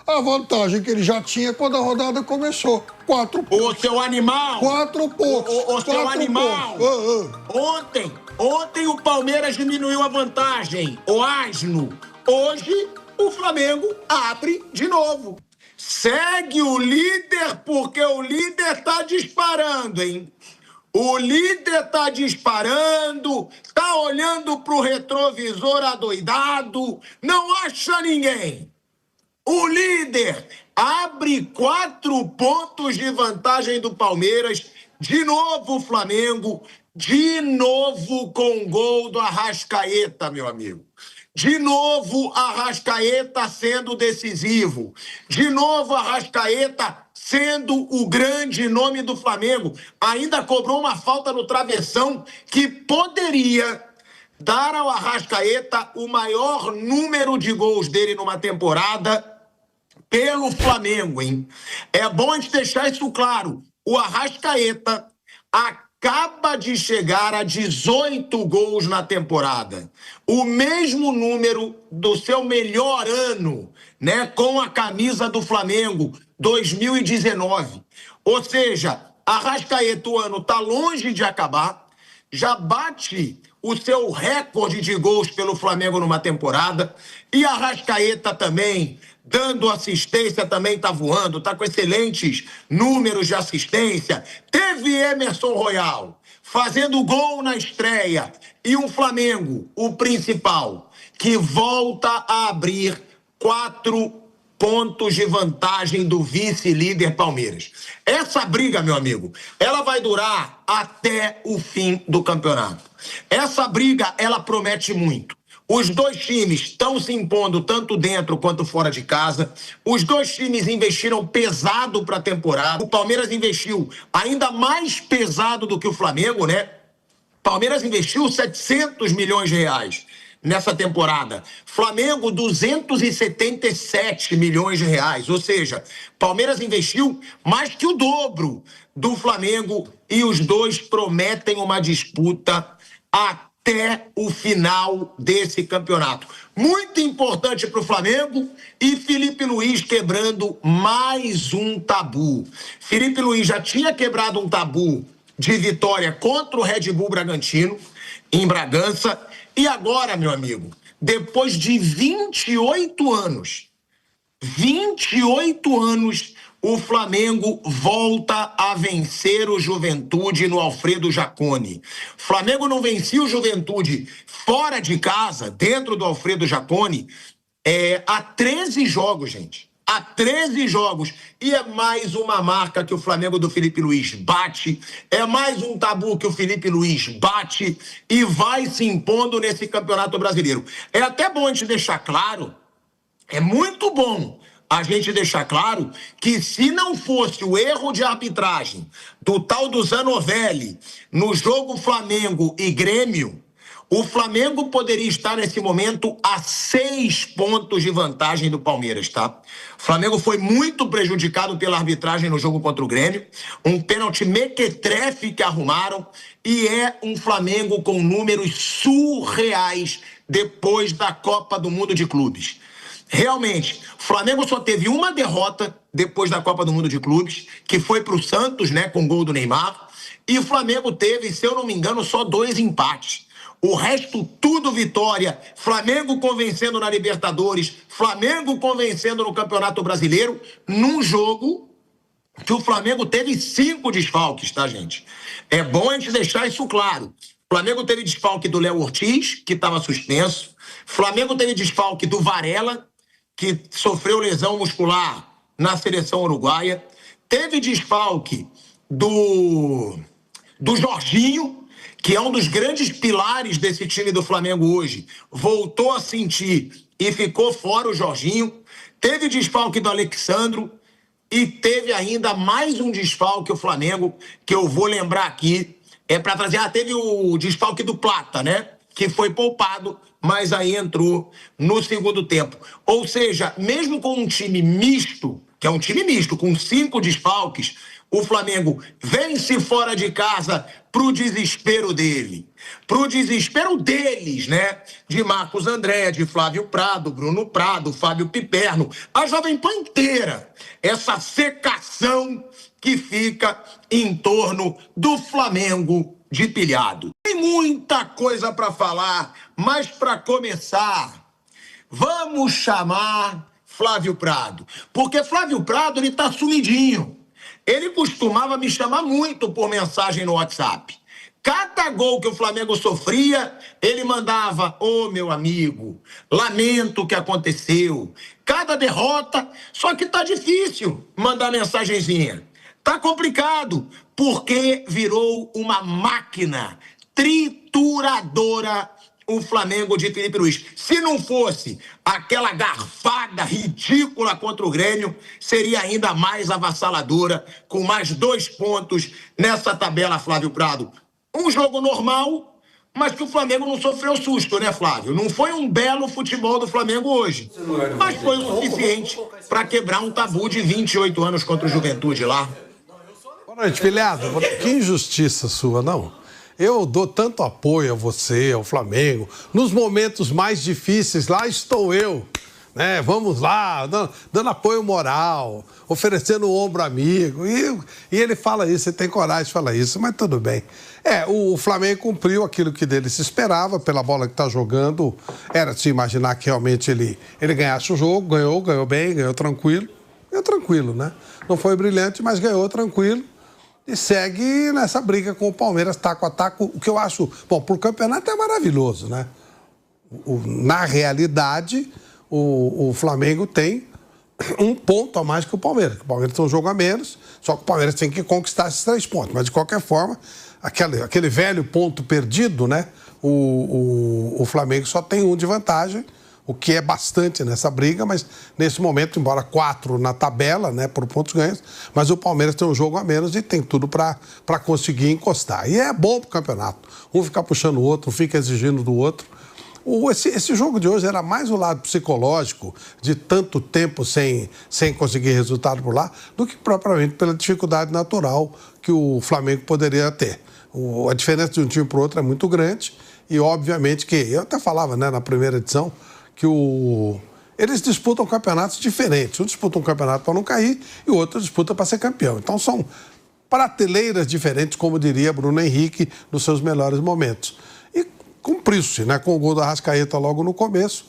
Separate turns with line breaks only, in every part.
a vantagem que ele já tinha quando a rodada começou. 4 pontos.
Ô, seu animal!
4 pontos.
Ô, seu animal! Ontem o Palmeiras diminuiu a vantagem. O asno. Hoje, o Flamengo abre de novo. Segue o líder porque o líder tá disparando, hein? O líder tá disparando, tá olhando pro retrovisor adoidado, não acha ninguém. O líder abre 4 pontos de vantagem do Palmeiras. De novo o Flamengo, de novo com gol do Arrascaeta, meu amigo. De novo Arrascaeta sendo decisivo. De novo Arrascaeta sendo o grande nome do Flamengo. Ainda cobrou uma falta no travessão que poderia dar ao Arrascaeta o maior número de gols dele numa temporada pelo Flamengo, hein? É bom a gente deixar isso claro. O Arrascaeta acaba de chegar a 18 gols na temporada. O mesmo número do seu melhor ano, né, com a camisa do Flamengo, 2019. Ou seja, Arrascaeta, o ano tá longe de acabar, já bate o seu recorde de gols pelo Flamengo numa temporada, e Arrascaeta também, dando assistência, também tá voando, tá com excelentes números de assistência. Teve Emerson Royal fazendo gol na estreia, e um Flamengo, o principal, que volta a abrir 4 pontos de vantagem do vice-líder Palmeiras. Essa briga, meu amigo, ela vai durar até o fim do campeonato. Essa briga, ela promete muito. Os dois times estão se impondo tanto dentro quanto fora de casa. Os dois times investiram pesado para a temporada. O Palmeiras investiu ainda mais pesado do que o Flamengo, né? Palmeiras investiu 700 milhões de reais nessa temporada. Flamengo, 277 milhões de reais. Ou seja, Palmeiras investiu mais que o dobro do Flamengo e os dois prometem uma disputa até o final desse campeonato. Muito importante para o Flamengo e Felipe Luiz quebrando mais um tabu. Felipe Luiz já tinha quebrado um tabu de vitória contra o Red Bull Bragantino, em Bragança. E agora, meu amigo, depois de 28 anos, o Flamengo volta a vencer o Juventude no Alfredo Jaconi. Flamengo não vencia o Juventude fora de casa, dentro do Alfredo Jaconi, há 13 jogos, gente. Há 13 jogos. E é mais uma marca que o Flamengo do Felipe Luiz bate. É mais um tabu que o Felipe Luiz bate e vai se impondo nesse Campeonato Brasileiro. É até bom a gente deixar claro, é muito bom a gente deixar claro que se não fosse o erro de arbitragem do tal do Zanovelli no jogo Flamengo e Grêmio, o Flamengo poderia estar nesse momento a 6 pontos de vantagem do Palmeiras, tá? O Flamengo foi muito prejudicado pela arbitragem no jogo contra o Grêmio, um pênalti mequetrefe que arrumaram, e é um Flamengo com números surreais depois da Copa do Mundo de Clubes. Realmente, o Flamengo só teve uma derrota depois da Copa do Mundo de Clubes, que foi pro Santos, né, com gol do Neymar, e o Flamengo teve, se eu não me engano, só 2 empates. O resto, tudo vitória. Flamengo convencendo na Libertadores, Flamengo convencendo no Campeonato Brasileiro, num jogo que o Flamengo teve 5 desfalques, tá, gente? É bom a gente deixar isso claro. O Flamengo teve desfalque do Léo Ortiz, que estava suspenso. O Flamengo teve desfalque do Varela, que sofreu lesão muscular na seleção uruguaia. Teve desfalque do Jorginho, que é um dos grandes pilares desse time do Flamengo hoje. Voltou a sentir e ficou fora o Jorginho. Teve desfalque do Alexandro e teve ainda mais um desfalque o Flamengo, que eu vou lembrar aqui. Para trazer, teve o desfalque do Plata, né? Que foi poupado, mas aí entrou no segundo tempo. Ou seja, mesmo com um time misto, que é um time misto, com 5 desfalques, o Flamengo vence fora de casa pro desespero dele. Pro desespero deles, né? De Marcos André, de Flávio Prado, Bruno Prado, Fábio Piperno, a Jovem Pan inteira. Essa secação que fica em torno do Flamengo de pilhado. Tem muita coisa para falar, mas para começar, vamos chamar Flávio Prado. Porque Flávio Prado, ele tá sumidinho. Ele costumava me chamar muito por mensagem no WhatsApp. Cada gol que o Flamengo sofria, ele mandava: ô, meu amigo, lamento o que aconteceu. Cada derrota, só que tá difícil mandar mensagenzinha. Tá complicado, porque virou uma máquina trituradora o Flamengo de Felipe Luiz. Se não fosse aquela garfada ridícula contra o Grêmio, seria ainda mais avassaladora, com mais 2 pontos nessa tabela, Flávio Prado. Um jogo normal, mas que o Flamengo não sofreu susto, né, Flávio? Não foi um belo futebol do Flamengo hoje, mas foi o suficiente para quebrar um tabu de 28 anos contra o Juventude lá.
Boa noite, filhado. Que injustiça sua, não? Eu dou tanto apoio a você, ao Flamengo. Nos momentos mais difíceis, lá estou eu, né? Vamos lá, dando apoio moral, oferecendo o ombro amigo. E ele fala isso, você tem coragem de falar isso, mas tudo bem. O Flamengo cumpriu aquilo que dele se esperava pela bola que está jogando. Era de se imaginar que realmente ele ganhasse o jogo, ganhou bem, ganhou tranquilo, né? Não foi brilhante, mas ganhou tranquilo. E segue nessa briga com o Palmeiras, taco a taco, o que eu acho... Bom, pro campeonato é maravilhoso, né? Na realidade, o Flamengo tem 1 ponto a mais que o Palmeiras. O Palmeiras tem um jogo a menos, só que o Palmeiras tem que conquistar esses 3 pontos. Mas, de qualquer forma, aquele velho ponto perdido, né? O Flamengo só tem 1 de vantagem, o que é bastante nessa briga, mas nesse momento, embora 4 na tabela, né, por pontos ganhos, mas o Palmeiras tem um jogo a menos e tem tudo para conseguir encostar. E é bom pro campeonato. Um fica puxando o outro, um fica exigindo do outro. Esse jogo de hoje era mais o lado psicológico, de tanto tempo sem conseguir resultado por lá, do que propriamente pela dificuldade natural que o Flamengo poderia ter. A diferença de um time para o outro é muito grande e, obviamente, que eu até falava, né, na primeira edição, que eles disputam campeonatos diferentes. Um disputa um campeonato para não cair e o outro disputa para ser campeão. Então são prateleiras diferentes, como diria Bruno Henrique, nos seus melhores momentos. E cumpriu-se, né? Com o gol do Arrascaeta logo no começo.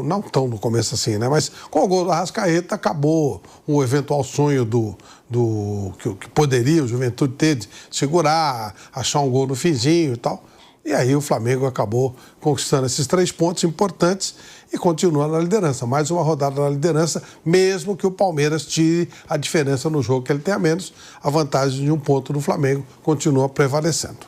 Não tão no começo assim, né? Mas com o gol do Arrascaeta acabou um eventual sonho que poderia o Juventude ter de segurar, achar um gol no finzinho e tal. E aí o Flamengo acabou conquistando esses 3 pontos importantes e continua na liderança. Mais uma rodada na liderança, mesmo que o Palmeiras tire a diferença no jogo que ele tem a menos, a vantagem de 1 ponto do Flamengo continua prevalecendo.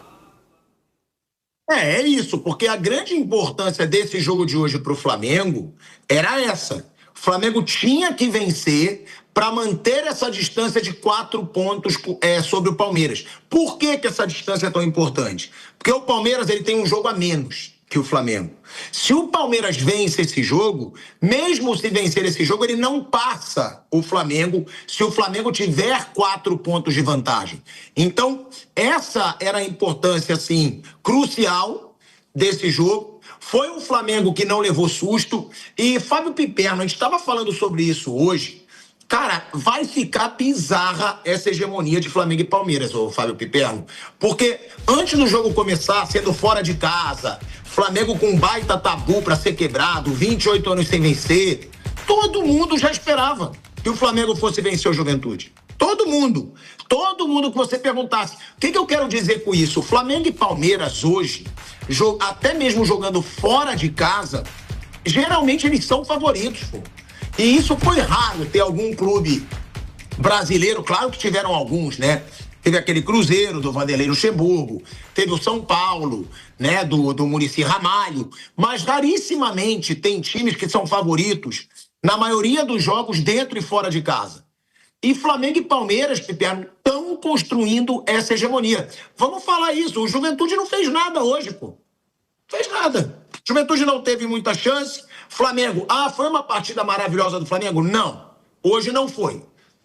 É isso, porque a grande importância desse jogo de hoje para o Flamengo era essa. O Flamengo tinha que vencer para manter essa distância de 4 pontos sobre o Palmeiras. Por que essa distância é tão importante? Porque o Palmeiras ele tem um jogo a menos que o Flamengo. Se o Palmeiras vence esse jogo, mesmo se vencer esse jogo, ele não passa o Flamengo se o Flamengo tiver 4 pontos de vantagem. Então, essa era a importância, assim, crucial desse jogo. Foi um Flamengo que não levou susto. E Fábio Piperno, a gente estava falando sobre isso hoje. Cara, vai ficar bizarra essa hegemonia de Flamengo e Palmeiras, ô Fábio Piperno. Porque antes do jogo começar, sendo fora de casa, Flamengo com um baita tabu para ser quebrado, 28 anos sem vencer, todo mundo já esperava que o Flamengo fosse vencer o Juventude. Todo mundo. Todo mundo que você perguntasse. O que eu quero dizer com isso? O Flamengo e Palmeiras hoje, até mesmo jogando fora de casa, geralmente eles são favoritos, pô. E isso foi raro ter algum clube brasileiro, claro que tiveram alguns, né? Teve aquele Cruzeiro do Vanderlei Luxemburgo, teve o São Paulo, né, do Muricy Ramalho, mas rarissimamente tem times que são favoritos na maioria dos jogos dentro e fora de casa. E Flamengo e Palmeiras, Piperno, estão construindo essa hegemonia. Vamos falar isso, o Juventude não fez nada hoje, pô. Fez nada. Juventude não teve muita chance. Flamengo, foi uma partida maravilhosa do Flamengo? Não, hoje não foi.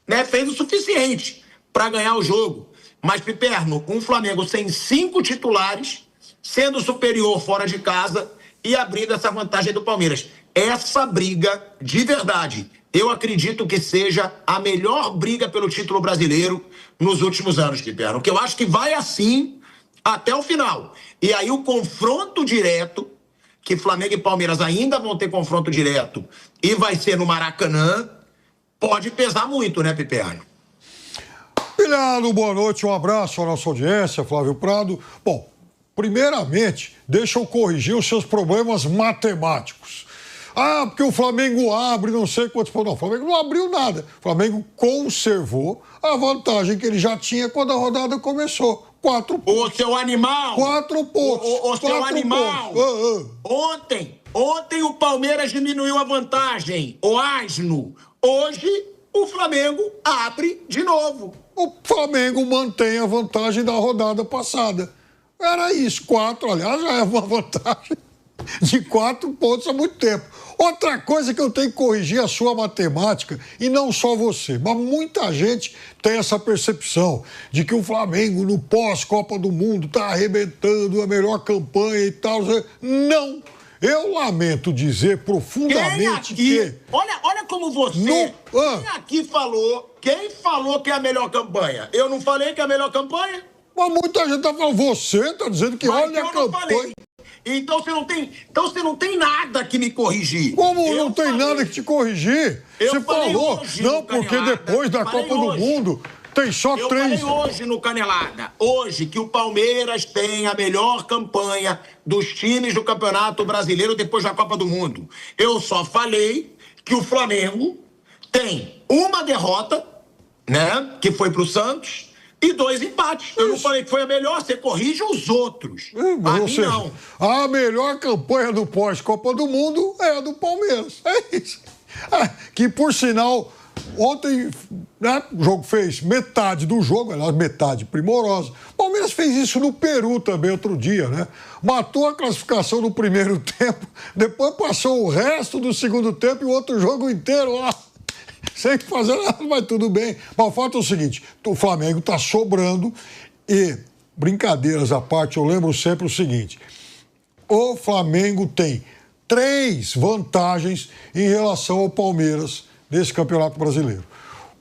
Né? Fez o suficiente para ganhar o jogo. Mas, Piperno, um Flamengo sem 5 titulares, sendo superior fora de casa e abrindo essa vantagem do Palmeiras. Essa briga, de verdade, eu acredito que seja a melhor briga pelo título brasileiro nos últimos anos, Piperno. Que eu acho que vai assim até o final. E aí o confronto direto, que Flamengo e Palmeiras ainda vão ter confronto direto, e vai ser no Maracanã, pode pesar muito, né, Piperno?
Pilhado, boa noite, um abraço à nossa audiência, Flávio Prado. Bom, primeiramente, deixa eu corrigir os seus problemas matemáticos. Ah, porque o Flamengo abre não sei quantos pontos. Não, o Flamengo não abriu nada. O Flamengo conservou a vantagem que ele já tinha quando a rodada começou. 4 pontos.
Ô, seu animal!
4 pontos.
Ô, seu animal! Ontem o Palmeiras diminuiu a vantagem. Ô, asno! Hoje o Flamengo abre de novo.
O Flamengo mantém a vantagem da rodada passada. Era isso, 4, aliás, já é uma vantagem de 4 pontos há muito tempo. Outra coisa que eu tenho que corrigir é a sua matemática, e não só você, mas muita gente tem essa percepção de que o Flamengo, no pós-Copa do Mundo, está arrebentando a melhor campanha e tal. Não! Eu lamento dizer profundamente que...
Olha como você... Quem falou que é a melhor campanha? Eu não falei que é a melhor campanha?
Mas muita gente está falando, você está dizendo que olha a campanha...
Falei. Então você não tem nada que me corrigir.
Como não tem nada que te corrigir? Você falou, não, porque depois da Copa do Mundo tem só 3...
Eu falei hoje no Canelada, hoje que o Palmeiras tem a melhor campanha dos times do Campeonato Brasileiro depois da Copa do Mundo. Eu só falei que o Flamengo tem uma derrota, né, que foi pro Santos, e 2 empates. Eu não falei que foi a melhor, você corrige os outros. A mim não.
A melhor campanha do pós-Copa do Mundo é a do Palmeiras. É isso. Que, por sinal, ontem, né, o jogo fez metade do jogo, aliás, metade primorosa. O Palmeiras fez isso no Peru também outro dia, né? Matou a classificação no primeiro tempo, depois passou o resto do segundo tempo e o outro jogo inteiro lá. Sem fazer nada, mas tudo bem. Mas o fato é o seguinte, o Flamengo está sobrando e, brincadeiras à parte, eu lembro sempre o seguinte, o Flamengo tem 3 vantagens em relação ao Palmeiras nesse Campeonato Brasileiro.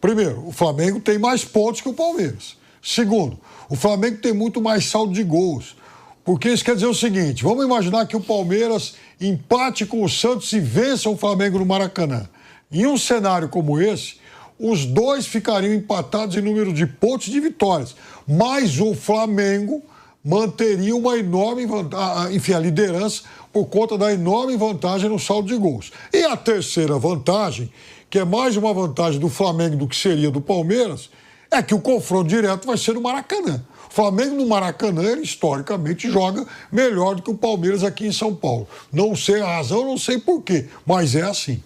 Primeiro, o Flamengo tem mais pontos que o Palmeiras. Segundo, o Flamengo tem muito mais saldo de gols. Porque isso quer dizer o seguinte, vamos imaginar que o Palmeiras empate com o Santos e vença o Flamengo no Maracanã. Em um cenário como esse, os dois ficariam empatados em número de pontos e de vitórias. Mas o Flamengo manteria uma enorme vantagem, enfim, a liderança por conta da enorme vantagem no saldo de gols. E a terceira vantagem, que é mais uma vantagem do Flamengo do que seria do Palmeiras, é que o confronto direto vai ser no Maracanã. O Flamengo no Maracanã, ele historicamente joga melhor do que o Palmeiras aqui em São Paulo. Não sei a razão, não sei por quê, mas é assim.